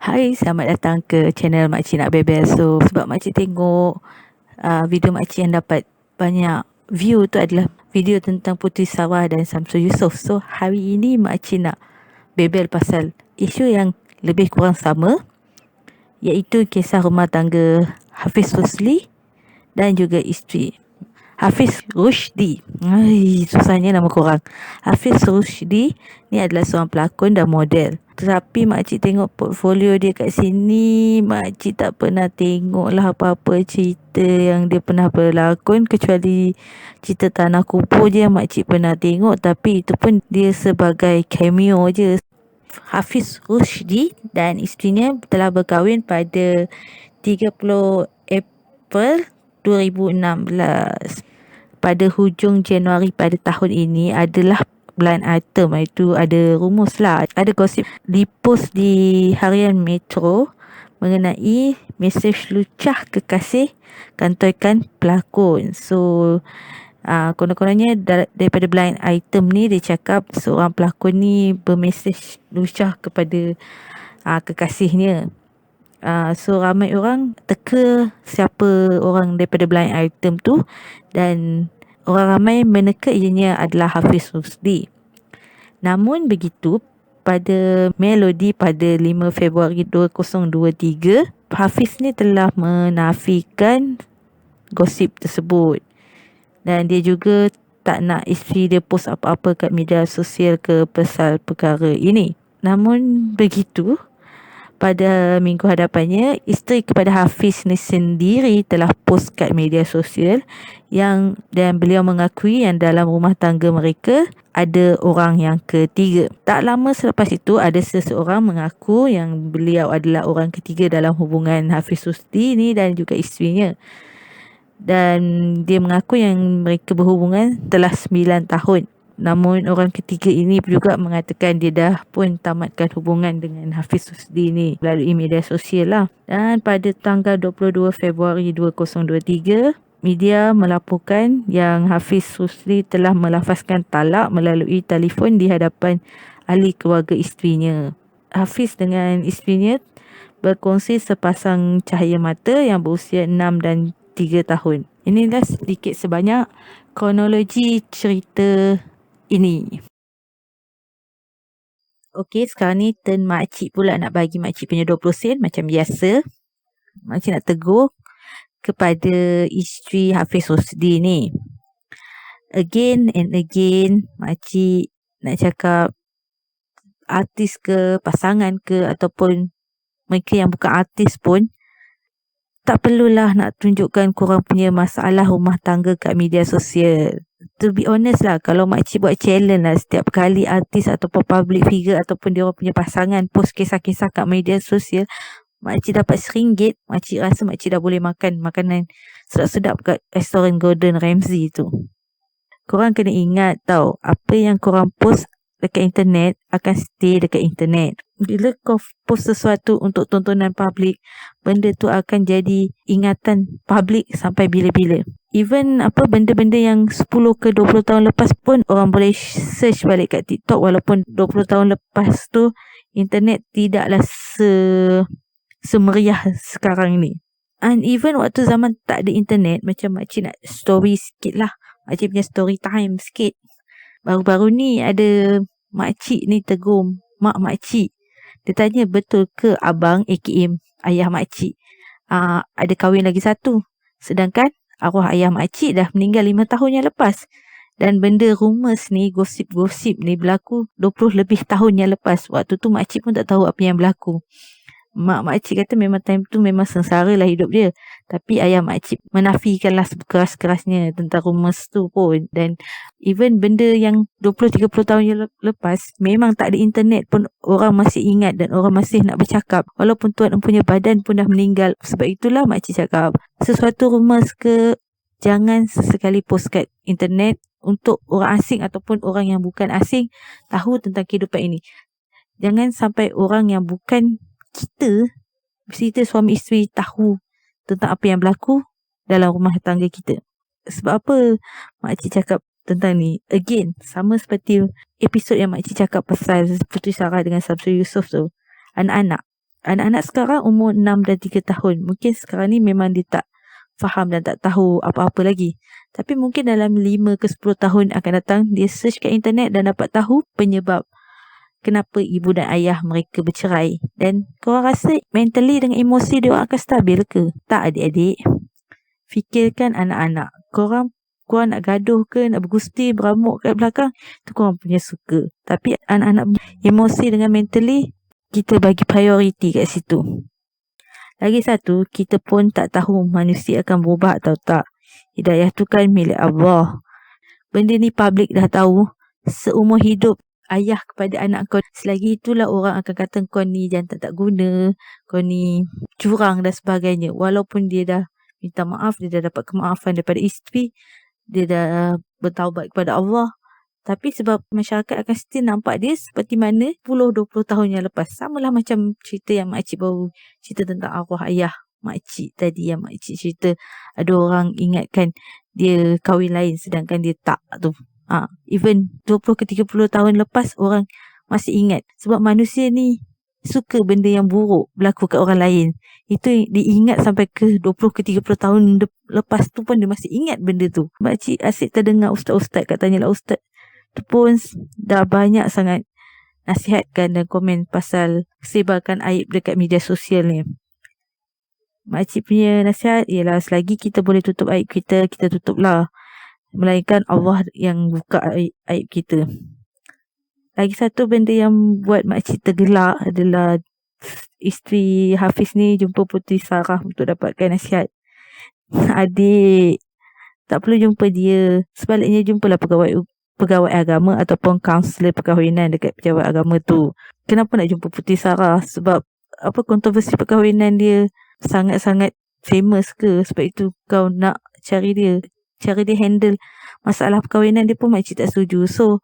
Hai, selamat datang ke channel Makcik Nak Bebel. So, sebab Makcik tengok video Makcik yang dapat banyak view tu adalah video tentang Puteri Sarwah dan Samsul Yusof. So, hari ini Makcik nak bebel pasal isu yang lebih kurang sama, iaitu kisah rumah tangga Hafiz Rusli dan juga isteri Hafiz Rushdi. Susahnya nama korang. Hafiz Rushdi ni adalah seorang pelakon dan model. Tetapi makcik tengok portfolio dia kat sini, makcik tak pernah tengok lah apa-apa cerita yang dia pernah berlakon, kecuali cerita Tanah Kubur je yang makcik pernah tengok. Tapi itu pun dia sebagai cameo je. Hafiz Rushdi dan isterinya telah berkahwin pada 30 April 2016. Pada hujung Januari pada tahun ini adalah blind item, itu ada rumus lah, ada gosip dipost di harian Metro mengenai mesej lucah kekasih kantoi pelakon. So konon-kononnya daripada blind item ni dia cakap seorang pelakon ni bermesej lucah kepada kekasihnya. So ramai orang teka siapa orang daripada blind item tu, dan orang ramai meneka ianya adalah Hafiz Rusdi. Namun begitu, pada melodi pada 5 Februari 2023, Hafiz ni telah menafikan gosip tersebut, dan dia juga tak nak isteri dia post apa-apa kat media sosial ke pasal perkara ini. Namun begitu, pada minggu hadapannya, isteri kepada Hafiz ni sendiri telah post kat media sosial dan beliau mengakui yang dalam rumah tangga mereka ada orang yang ketiga. Tak lama selepas itu, ada seseorang mengaku yang beliau adalah orang ketiga dalam hubungan Hafiz Rusdi ni dan juga isterinya. Dan dia mengaku yang mereka berhubungan telah 9 tahun. Namun orang ketiga ini juga mengatakan dia dah pun tamatkan hubungan dengan Hafiz Rusdi ni melalui media sosial lah. Dan pada tanggal 22 Februari 2023, media melaporkan yang Hafiz Rusdi telah melafazkan talak melalui telefon di hadapan ahli keluarga isterinya. Hafiz dengan isterinya berkongsi sepasang cahaya mata yang berusia 6 dan 3 tahun. Inilah sedikit sebanyak kronologi cerita ini. Okey, sekarang ni turn makcik pula nak bagi makcik punya 20 sen macam biasa. Makcik nak tegur kepada isteri Hafiz Rusdi ni. Again and again, makcik nak cakap artis ke, pasangan ke, ataupun mereka yang bukan artis pun, tak perlulah nak tunjukkan korang punya masalah rumah tangga kat media sosial. To be honest lah, kalau makcik buat challenge lah, setiap kali artis ataupun public figure ataupun dia orang punya pasangan post kisah-kisah kat media sosial, makcik dapat RM1, makcik rasa makcik dah boleh makan makanan sedap-sedap kat restoran Gordon Ramsay tu. Korang kena ingat tau, apa yang korang post dekat internet akan stay dekat internet. Bila kau post sesuatu untuk tontonan public, benda tu akan jadi ingatan public sampai bila-bila. Even benda-benda yang 10 ke 20 tahun lepas pun orang boleh search balik kat TikTok, walaupun 20 tahun lepas tu internet tidaklah semeriah sekarang ni. And even waktu zaman tak ada internet, macam makcik nak story sikit lah, makcik punya story time sikit. Baru-baru ni ada makcik ni tegur mak makcik. Dia tanya, betul ke abang aka ayah makcik ada kahwin lagi satu, sedangkan arwah ayah makcik dah meninggal 5 tahun yang lepas. Dan benda rumours ni, gosip-gosip ni berlaku 20 lebih tahun yang lepas. Waktu tu makcik pun tak tahu apa yang berlaku. Mak makcik kata memang time tu memang sengsara lah hidup dia. Tapi ayah makcik menafikanlah sekeras-kerasnya tentang rumours tu pun. Dan even benda yang 20-30 tahun yang lepas, memang tak ada internet pun orang masih ingat dan orang masih nak bercakap. Walaupun tuan empunya badan pun dah meninggal. Sebab itulah makcik cakap, sesuatu rumours ke, jangan sesekali post kat internet untuk orang asing ataupun orang yang bukan asing tahu tentang kehidupan ini. Jangan sampai orang yang bukan kita suami isteri tahu tentang apa yang berlaku dalam rumah tangga kita. Sebab apa makcik cakap tentang ni? Again, sama seperti episod yang makcik cakap pasal Puteri Sarwah dengan Samsul Yusof tu. Anak-anak, Anak-anak sekarang umur 6 dan 3 tahun. Mungkin sekarang ni memang dia tak faham dan tak tahu apa-apa lagi. Tapi mungkin dalam 5 ke 10 tahun akan datang, dia search kat internet dan dapat tahu penyebab kenapa ibu dan ayah mereka bercerai. Dan korang rasa mentally dengan emosi dia orang akan stabil ke? Tak, adik-adik. Fikirkan anak-anak. Korang nak gaduh ke, nak bergusti, beramuk kat belakang, tu korang punya suka. Tapi anak-anak emosi dengan mentally, kita bagi priority kat situ. Lagi satu, kita pun tak tahu manusia akan berubah atau tak. Hidayah tu kan milik Allah. Benda ni public dah tahu. Seumur hidup ayah kepada anak kau, selagi itulah orang akan kata kau ni jantan tak guna, kau ni curang dan sebagainya. Walaupun dia dah minta maaf, dia dah dapat kemaafan daripada isteri, dia dah bertaubat kepada Allah, tapi sebab masyarakat akan still nampak dia seperti mana 10-20 tahun yang lepas. Samalah macam cerita yang makcik baru cerita tentang arwah ayah makcik tadi, yang makcik cerita ada orang ingatkan dia kahwin lain sedangkan dia tak tu. Even 20 ke 30 tahun lepas orang masih ingat. Sebab manusia ni suka benda yang buruk berlaku kat orang lain. Itu diingat sampai ke 20 ke 30 tahun lepas tu pun dia masih ingat benda tu. Makcik asyik terdengar ustaz-ustaz katanya lah, ustaz tu pun dah banyak sangat nasihatkan dan komen pasal sebarkan aib dekat media sosial ni. Makcik punya nasihat ialah selagi kita boleh tutup aib kita, kita tutup lah. Melainkan Allah yang buka aib kita. Lagi satu benda yang buat makcik tergelak adalah isteri Hafiz ni jumpa Puteri Sarah untuk dapatkan nasihat. Adik, tak perlu jumpa dia. Sebaliknya jumpalah pegawai agama ataupun kaunselor perkahwinan dekat pejabat agama tu. Kenapa nak jumpa Puteri Sarah? Sebab apa kontroversi perkahwinan dia sangat-sangat famous ke? Sebab itu kau nak cari dia. Cara dia handle masalah perkahwinan dia pun makcik tak setuju. So,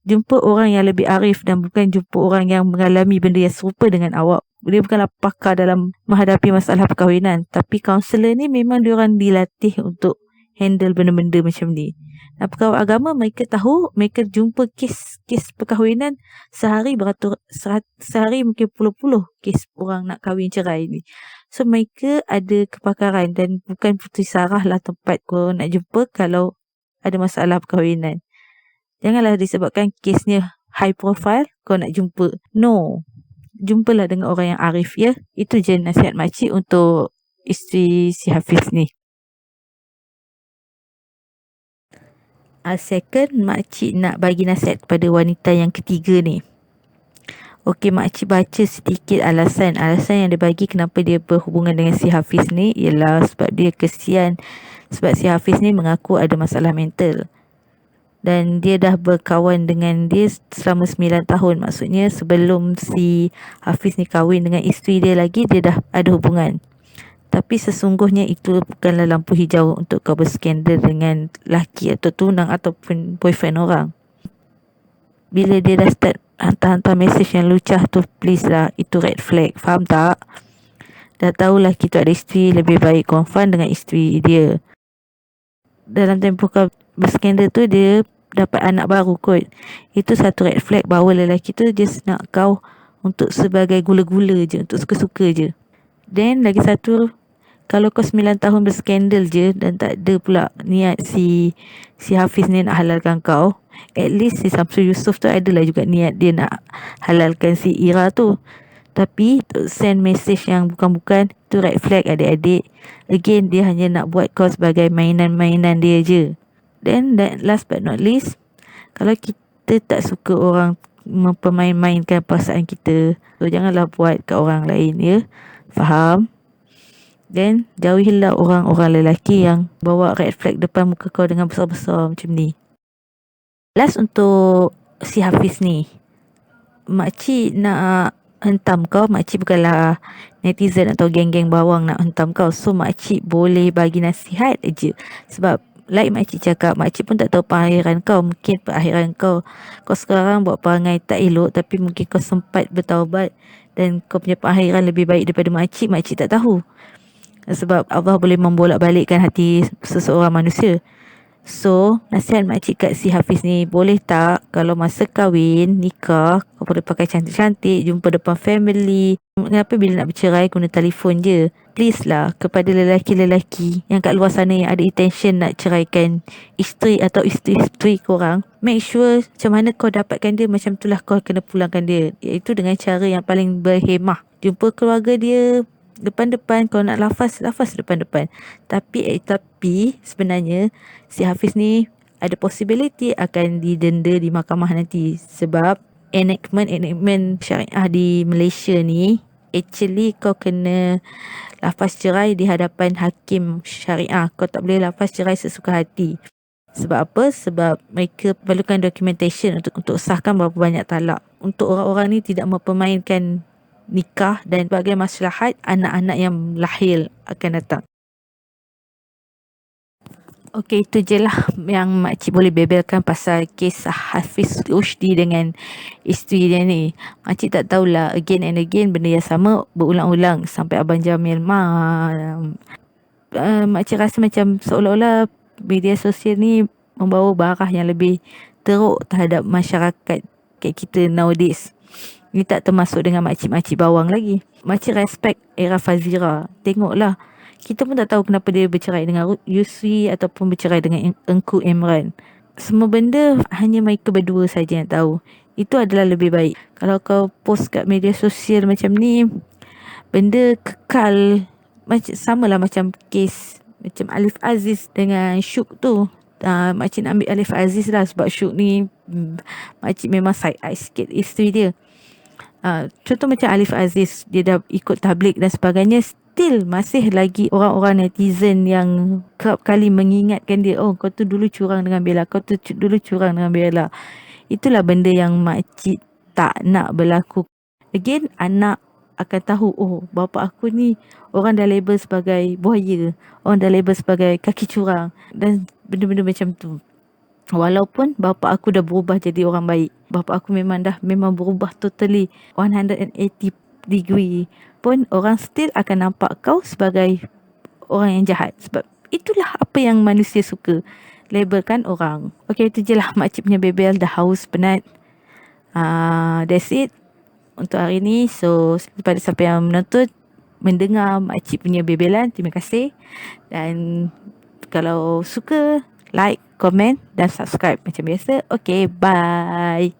jumpa orang yang lebih arif dan bukan jumpa orang yang mengalami benda yang serupa dengan awak. Dia bukanlah pakar dalam menghadapi masalah perkahwinan. Tapi kaunselor ni memang diorang dilatih untuk handle benda-benda macam ni. Dan pegawai agama mereka tahu, mereka jumpa kes perkahwinan sehari sehari mungkin puluh-puluh kes orang nak kahwin cerai ni. So mereka ada kepakaran dan bukan Puteri Sarah lah tempat kau nak jumpa kalau ada masalah perkahwinan. Janganlah disebabkan kesnya high profile kau nak jumpa. No. Jumpalah dengan orang yang arif, ya. Itu je nasihat makcik untuk isteri si Hafiz ni. Second, makcik nak bagi nasihat kepada wanita yang ketiga ni. Okey, makcik baca sedikit alasan yang dia bagi kenapa dia berhubungan dengan si Hafiz ni ialah sebab dia kesian. Sebab si Hafiz ni mengaku ada masalah mental. Dan dia dah berkawan dengan dia selama 9 tahun. Maksudnya sebelum si Hafiz ni kahwin dengan isteri dia lagi, dia dah ada hubungan. Tapi sesungguhnya itu bukanlah lampu hijau untuk kau berskandal dengan lelaki atau tunang ataupun boyfriend orang. Bila dia dah start hantar-hantar mesej yang lucah tu, please lah, itu red flag. Faham tak? Dah tahulah kita ada isteri, lebih baik confront dengan isteri dia. Dalam tempoh kau berskandal tu, dia dapat anak baru kot. Itu satu red flag bahawa lelaki tu just nak kau untuk sebagai gula-gula je, untuk suka-suka je. Then lagi satu, kalau kau 9 tahun berskandal je dan tak ada pula niat si Hafiz ni nak halalkan kau, at least si Samsul Yusof tu adalah juga niat dia nak halalkan si Ira tu. Tapi send message yang bukan-bukan, tu red flag, adik-adik. Again, dia hanya nak buat kau sebagai mainan-mainan dia je. Then last but not least, kalau kita tak suka orang mempermain-mainkan perasaan kita, so janganlah buat kat orang lain, ya. Faham? Then jauhilah orang-orang lelaki yang bawa red flag depan muka kau dengan besar-besar macam ni. Last untuk si Hafiz ni, makcik nak hentam kau. Makcik bukanlah netizen atau geng-geng bawang nak hentam kau. So makcik boleh bagi nasihat je. Sebab like makcik cakap, makcik pun tak tahu pengakhiran kau. Mungkin pengakhiran kau sekarang buat perangai tak elok, tapi mungkin kau sempat bertaubat dan kau punya pengakhiran lebih baik daripada makcik tak tahu. Sebab Allah boleh membolak-balikkan hati seseorang manusia. So nasihat makcik kat si Hafiz ni, boleh tak kalau masa kahwin, nikah, kau boleh pakai cantik-cantik, jumpa depan family. Kenapa bila nak bercerai guna telefon je? Please lah, kepada lelaki-lelaki yang kat luar sana yang ada intention nak ceraikan isteri atau isteri-isteri korang, make sure macam mana kau dapatkan dia, macam itulah kau kena pulangkan dia, iaitu dengan cara yang paling berhemah. Jumpa keluarga dia depan-depan, kau nak lafaz depan-depan. Tapi sebenarnya si Hafiz ni ada possibility akan didenda di mahkamah nanti, sebab enactment syariah di Malaysia ni, actually kau kena lafaz cerai di hadapan hakim syariah. Kau tak boleh lafaz cerai sesuka hati. Sebab apa? Sebab mereka perlukan documentation untuk sahkan berapa banyak talak. Untuk orang-orang ni tidak mempermainkan nikah dan sebagai maslahat anak-anak yang lahir akan datang. Okey, itu je lah yang makcik boleh bebelkan pasal kes Hafiz Rushdi dengan isteri dia ni. Makcik tak tahulah, again and again benda yang sama berulang-ulang sampai Abang Jamil makcik rasa macam seolah-olah media sosial ni membawa barah yang lebih teruk terhadap masyarakat kat kita nowadays. Ni tak termasuk dengan makcik-makcik bawang lagi. Makcik respect era Fazira. Tengoklah, kita pun tak tahu kenapa dia bercerai dengan Yusri ataupun bercerai dengan Engku Imran. Semua benda hanya mereka berdua saja yang tahu. Itu adalah lebih baik. Kalau kau post kat media sosial macam ni, benda kekal. Samalah macam kes macam Alif Aziz dengan Syuk tu. Makcik nak ambil Alif Aziz lah, sebab Syuk ni makcik memang side eye sikit isteri dia. Contoh macam Alif Aziz, dia dah ikut tabligh dan sebagainya, still masih lagi orang-orang netizen yang kerap kali mengingatkan dia, oh kau tu dulu curang dengan Bella, kau tu dulu curang dengan Bella. Itulah benda yang makcik tak nak berlaku. Again, anak akan tahu, oh bapa aku ni orang dah label sebagai buaya, orang dah label sebagai kaki curang dan benda-benda macam tu. Walaupun bapa aku dah berubah jadi orang baik, bapa aku memang berubah totally 180 degree, pun orang still akan nampak kau sebagai orang yang jahat. Sebab itulah apa yang manusia suka, labelkan orang. Okay, itu je lah makcik punya bebel, dah haus penat. That's it untuk hari ni. So kepada siapa yang menonton, mendengar makcik punya bebelan, terima kasih. Dan kalau suka, like, komen dan subscribe macam biasa. Okay, bye.